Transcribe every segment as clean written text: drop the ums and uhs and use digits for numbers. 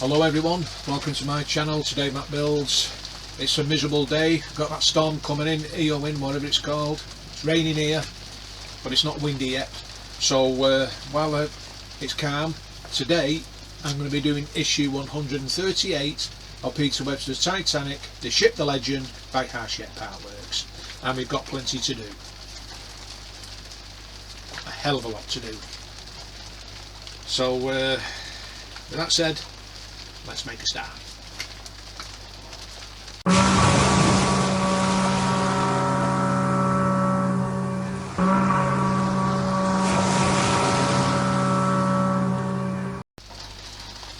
Hello everyone, welcome to my channel. Today Matt Builds. It's a miserable day, got that storm coming in, Eowyn, whatever it's called. It's raining here, but it's not windy yet. So while it's calm, today I'm going to be doing issue 138 of Peter Webster's Titanic, The Ship, the Legend by Hachette Partworks. And we've got plenty to do. A hell of a lot to do. So with that said, let's make a start.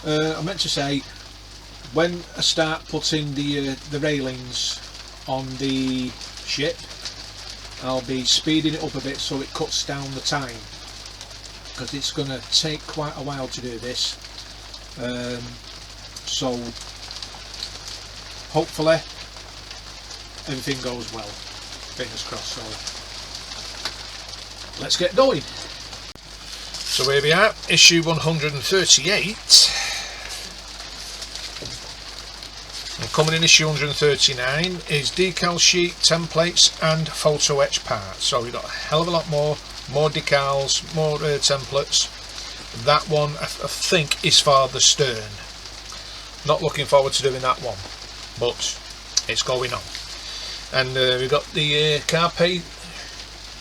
I meant to say, when I start putting the railings on the ship, I'll be speeding it up a bit so it cuts down the time, because it's going to take quite a while to do this. So hopefully everything goes well, fingers crossed. So let's get going. So here we are, issue 138, and coming in issue 139 is decal sheet, templates and photo etch parts. So we've got a hell of a lot more decals, more templates. That one I think is for the stern. Not looking forward to doing that one, but it's going on. And we've got the Carpe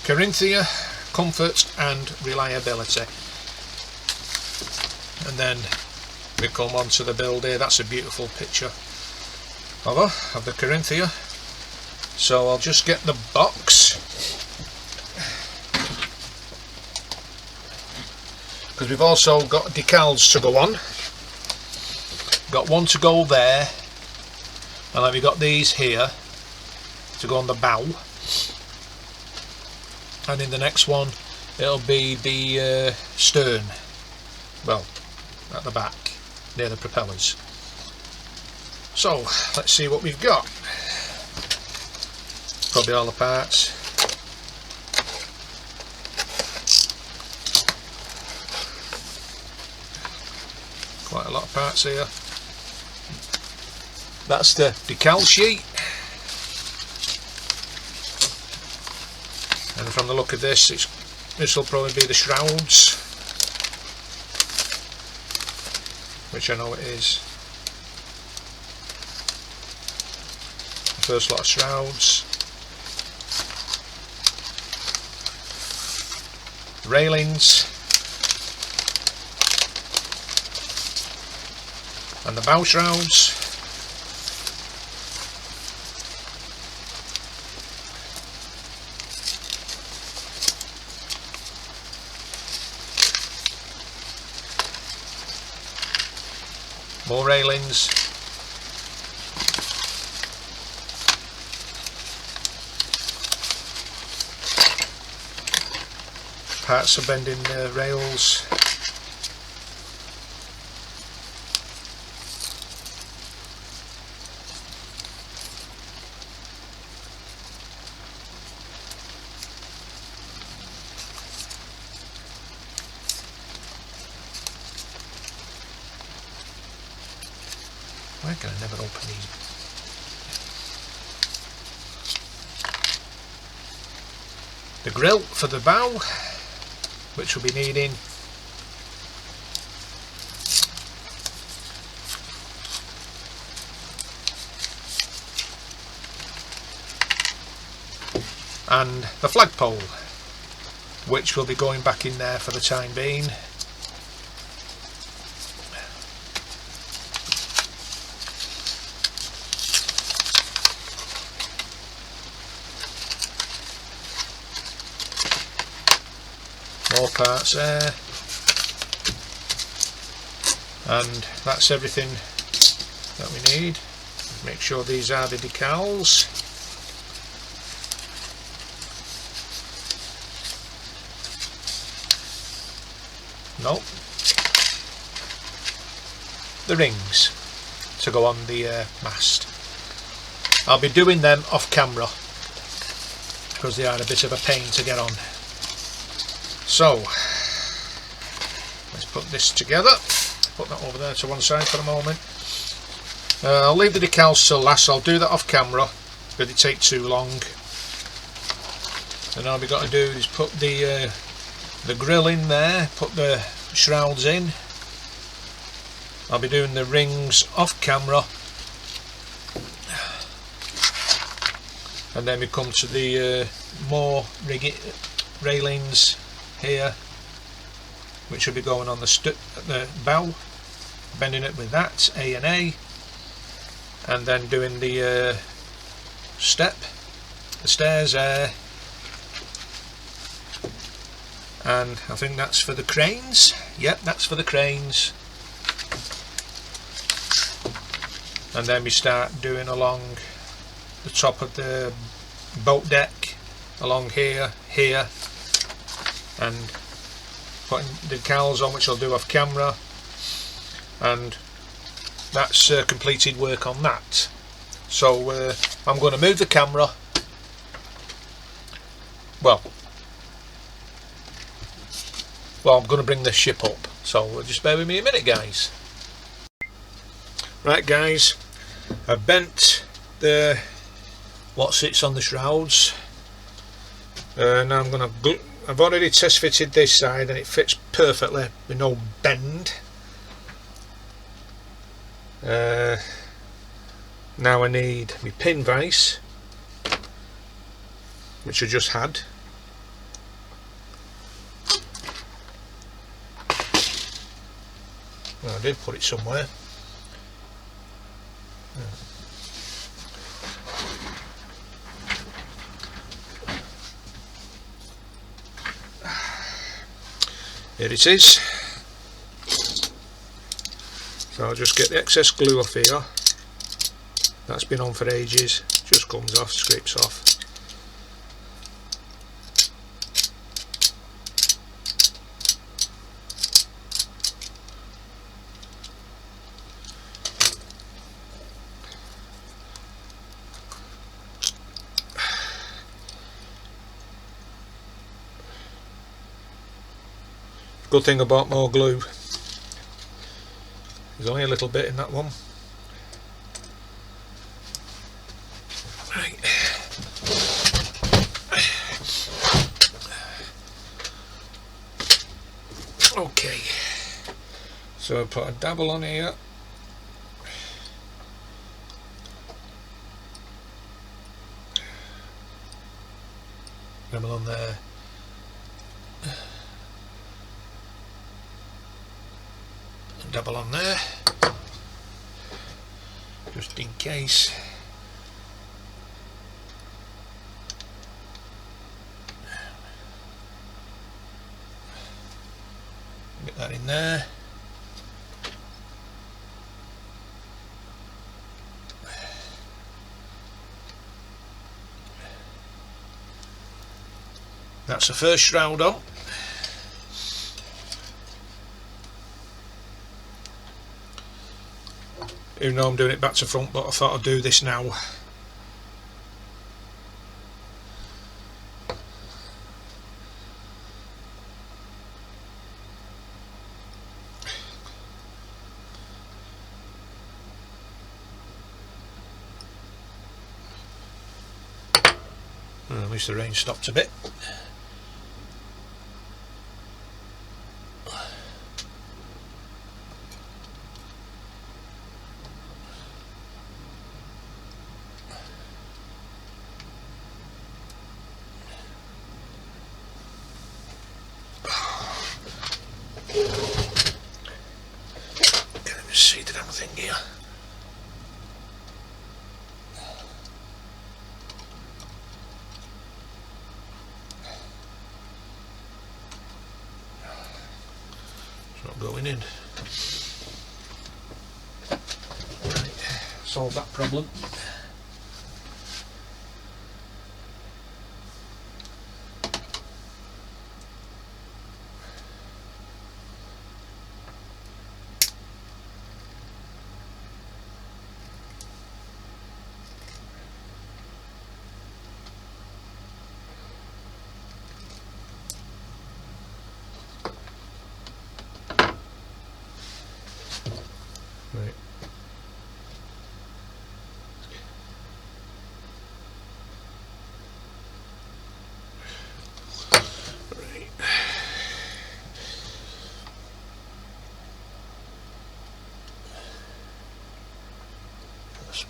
Corinthia, comfort and reliability. And then we come on to the build here. That's a beautiful picture of the Corinthia. So I'll just get the box, because we've also got decals to go on. Got one to go there, and then we've got these here to go on the bow, and in the next one it'll be the stern, well, at the back near the propellers. So let's see what we've got. Probably all the parts. Quite a lot of parts here. That's the decal sheet, and from the look of this, this will probably be the shrouds, which I know it is. The first lot of shrouds, railings, and the bow shrouds. More railings, parts of bending rails, why can I never open these? The grill for the bow, which we'll be needing. And the flagpole, which will be going back in there for the time being. More parts there, and that's everything that we need. Make sure these are the decals. No, the rings to go on the mast. I'll be doing them off camera because they are a bit of a pain to get on. So let's put this together. put that over there to one side for a moment. I'll leave the decals till last. I'll do that off camera, but it take too long. And all we've got to do is put the grill in there, put the shrouds in. I'll be doing the rings off camera, and then we come to the more railings here, which will be going on the bow, bending it with that A and A, and then doing the stairs there. And I think that's for the cranes. Yep, that's for the cranes. And then we start doing along the top of the boat deck, along here, and putting the decals on, which I'll do off camera. And that's completed work on that. So I'm going to move the camera. Well, I'm going to bring the ship up, so just bear with me a minute, guys. Right, guys, I've bent what sits on the shrouds. Now I'm going to. I've already test fitted this side, and it fits perfectly with no bend. Now I need my pin vise, which I just had. Well, I did put it somewhere. Here it is. So I'll just get the excess glue off here. That's been on for ages. Just comes off, scrapes off. Good thing about more glue, there's only a little bit in that one. Right. Okay, so I put a dabble on here. Dabble on there. Double on there, just in case. Get that in there. That's the first shroud on. Even though I'm doing it back to front, but I thought I'd do this now. At least the rain stopped a bit. See the damn thing here. It's not going in. Right, solve that problem.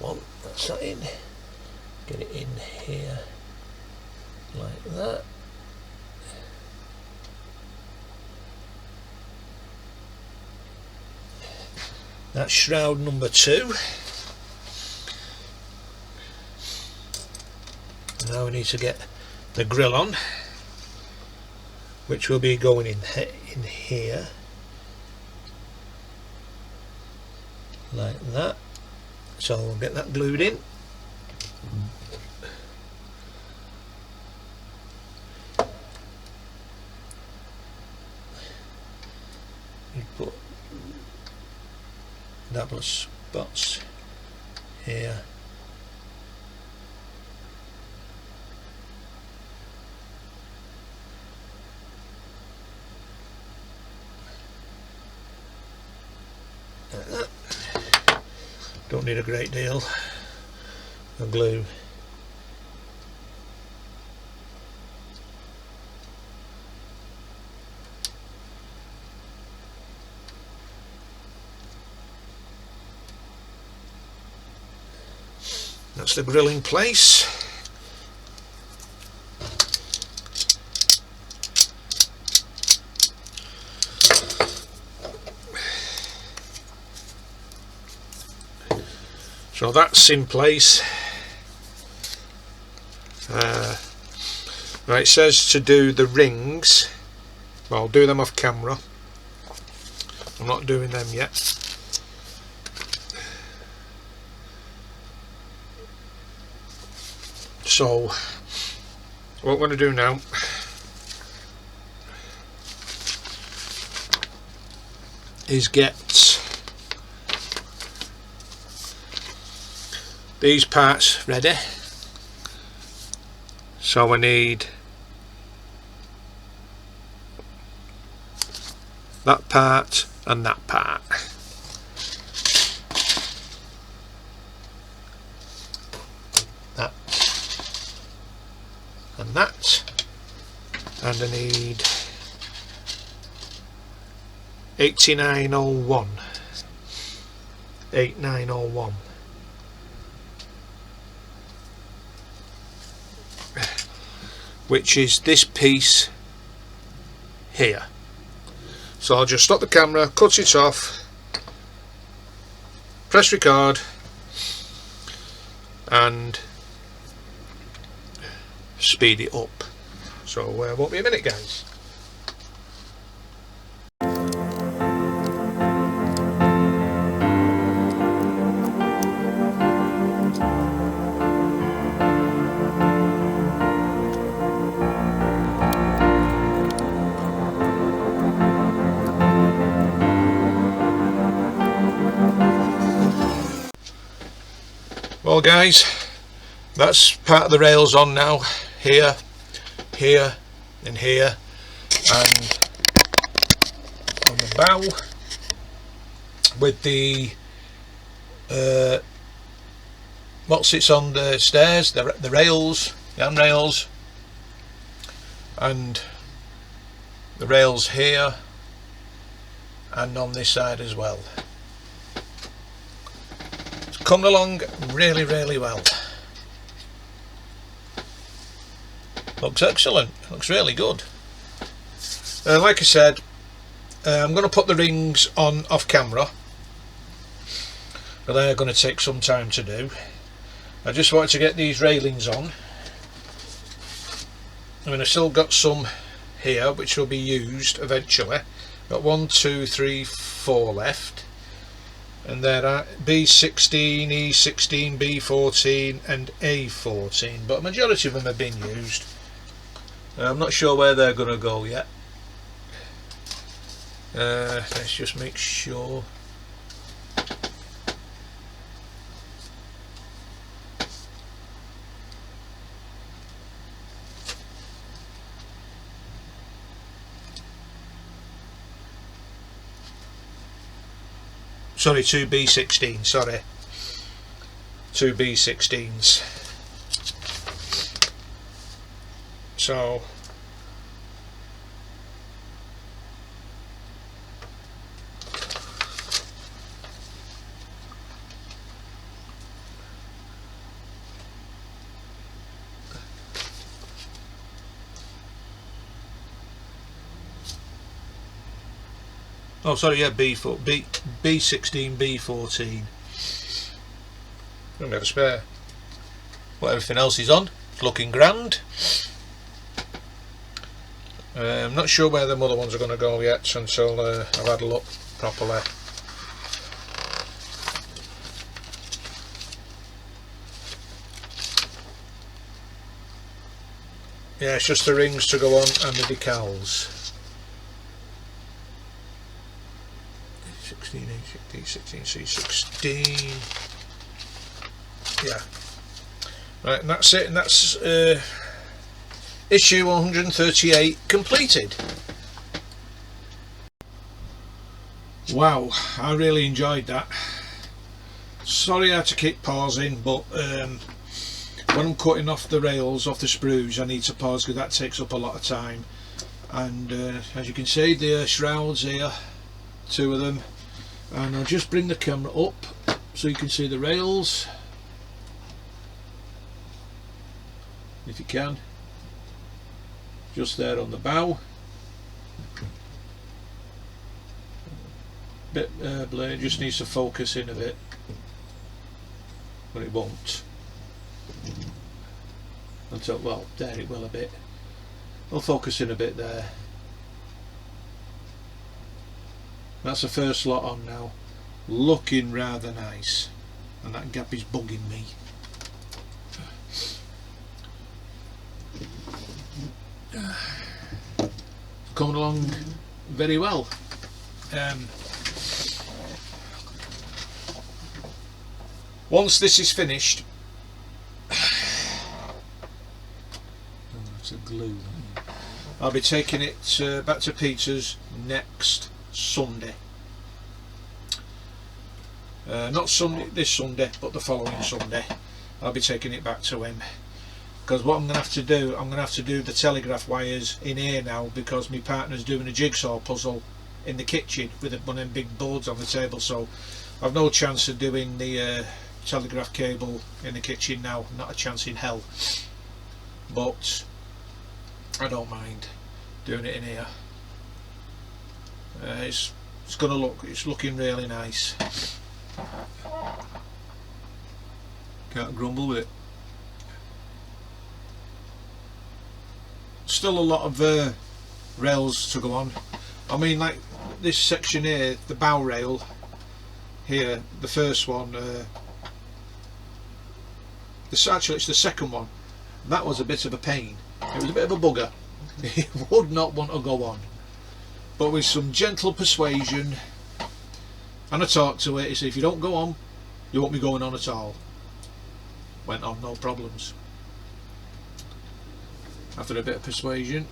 one. That's that in. Get it in here like that. That's shroud number 2. Now we need to get the grill on, which will be going in here like that. So we'll get that glued in. You put double spots here. Like that. Don't need a great deal of glue. That's the grill in place. So that's in place. Right, it says to do the rings. Well, I'll do them off camera. I'm not doing them yet. So what I'm going to do now is get these parts ready. So I need that part and that part. That and that. And I need 8901. 8901. Which is this piece here. So I'll just stop the camera, cut it off, press record, and speed it up. So won't be a minute, guys. Well guys, that's part of the rails on now, here, here and here, and on the bow with the what sits on the stairs, the rails, the handrails, and the rails here and on this side as well. Coming along really well. Looks excellent, looks really good. Like I said, I'm going to put the rings on off camera, but they're going to take some time to do. I just wanted to get these railings on. I mean, I've still got some here which will be used eventually. Got 1, 2, 3, 4 left. And there are B16, E16, B14 and A14, but a majority of them have been used. I'm not sure where they're going to go yet. Let's just make sure. Sorry, 2 B16, sorry. 2 B16s. So Oh, sorry, yeah, B16, B14. Don't have a spare. But everything else is on. It's looking grand. I'm not sure where the other ones are going to go yet until I've had a look properly. Yeah, it's just the rings to go on and the decals. 16, 18, 16, C16. Yeah. Right, and that's it, and that's issue 138 completed. Wow, I really enjoyed that. Sorry I had to keep pausing, but when I'm cutting off the rails off the sprues I need to pause because that takes up a lot of time. And as you can see, the shrouds here, 2 of them, and I'll just bring the camera up so you can see the rails, if you can, just there on the bow. Bit blade just needs to focus in a bit, but it won't until, well, there it will a bit. I'll focus in a bit there. That's the first lot on now, looking rather nice, and that gap is bugging me. Coming along very well. Once this is finished, that's a glue. I'll be taking it back to Peter's next Sunday. Not Sunday, this Sunday, but the following Sunday. I'll be taking it back to him. Because what I'm going to have to do, I'm going to have to do the telegraph wires in here now, because my partner's doing a jigsaw puzzle in the kitchen with one of them big boards on the table, so I've no chance of doing the telegraph cable in the kitchen now, not a chance in hell. But I don't mind doing it in here. It's gonna look, it's looking really nice. Can't grumble with it. Still a lot of rails to go on. I mean, like this section here, the bow rail here, the first one, actually it's the second one, that was a bit of a pain. It was a bit of a bugger. It would not want to go on, but with some gentle persuasion, and I talked to it, he said, if you don't go on, you won't be going on at all. Went on, no problems. After a bit of persuasion,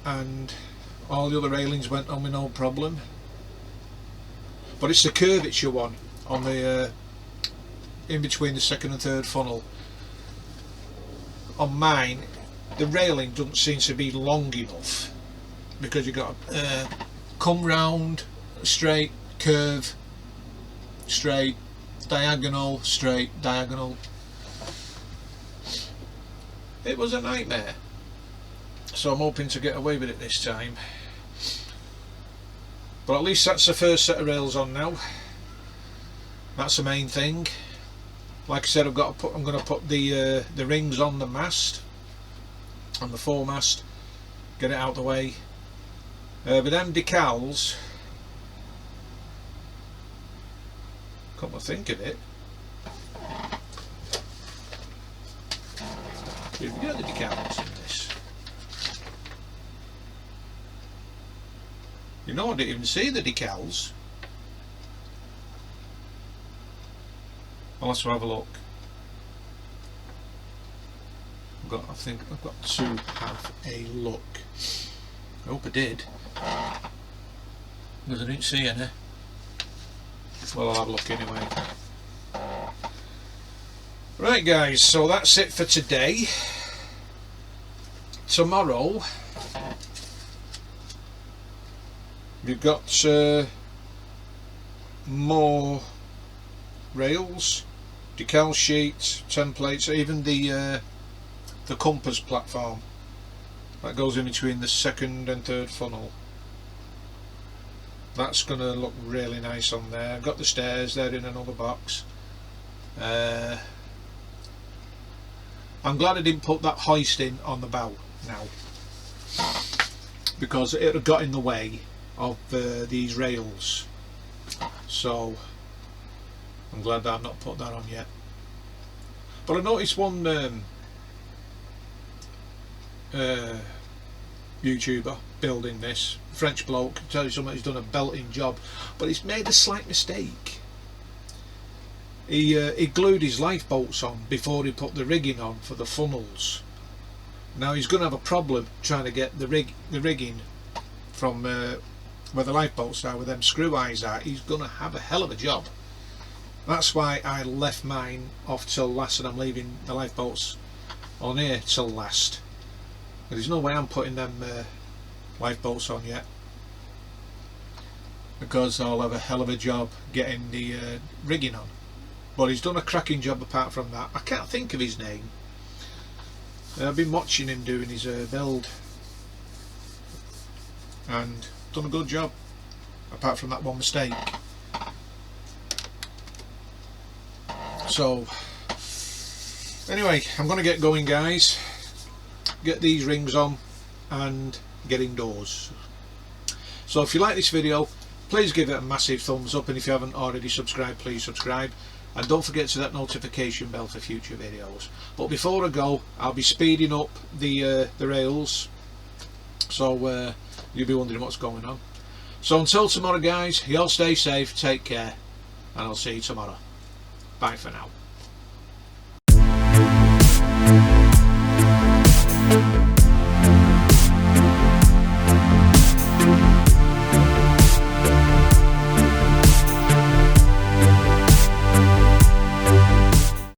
and all the other railings went on with no problem. But it's the curvature one on the in between the second and third funnel. On mine, the railing doesn't seem to be long enough, because you've got to come round, straight, curve, straight, diagonal, straight, diagonal. It was a nightmare, so I'm hoping to get away with it this time. But at least that's the first set of rails on now. That's the main thing. Like I said, I'm going to put the rings on the mast, on the foremast, get it out of the way. But them decals, come to think of it, did we get the decals in this? You know, I didn't even see the decals. I'll have to have a look. I think I've got to have a look. I hope I did, because I didn't see any. Well, I'll have a look anyway. Right guys, so that's it for today. Tomorrow we've got more rails, decal sheets, templates, even the compass platform. that goes in between the second and third funnel. That's going to look really nice on there. I've got the stairs there in another box. I'm glad I didn't put that hoisting on the bow now, because it had got in the way of these rails, so I'm glad that I've not put that on yet. But I noticed one YouTuber building this, French bloke, tell you something, he's done a belting job, but he's made a slight mistake. He glued his lifeboats on before he put the rigging on for the funnels. Now he's going to have a problem trying to get the rigging from where the lifeboats are, where them screw eyes are. He's going to have a hell of a job. That's why I left mine off till last, and I'm leaving the lifeboats on here till last. There's no way I'm putting them lifeboats on yet, because I'll have a hell of a job getting the rigging on. But he's done a cracking job apart from that. I can't think of his name. I've been watching him doing his build, and done a good job apart from that one mistake. So anyway, I'm going to get going, guys, get these rings on and get indoors. So if you like this video, please give it a massive thumbs up, and if you haven't already subscribed, please subscribe, and don't forget to that notification bell for future videos. But before I go, I'll be speeding up the rails, so you'll be wondering what's going on. So until tomorrow, guys, you all stay safe, take care, and I'll see you tomorrow. Bye for now.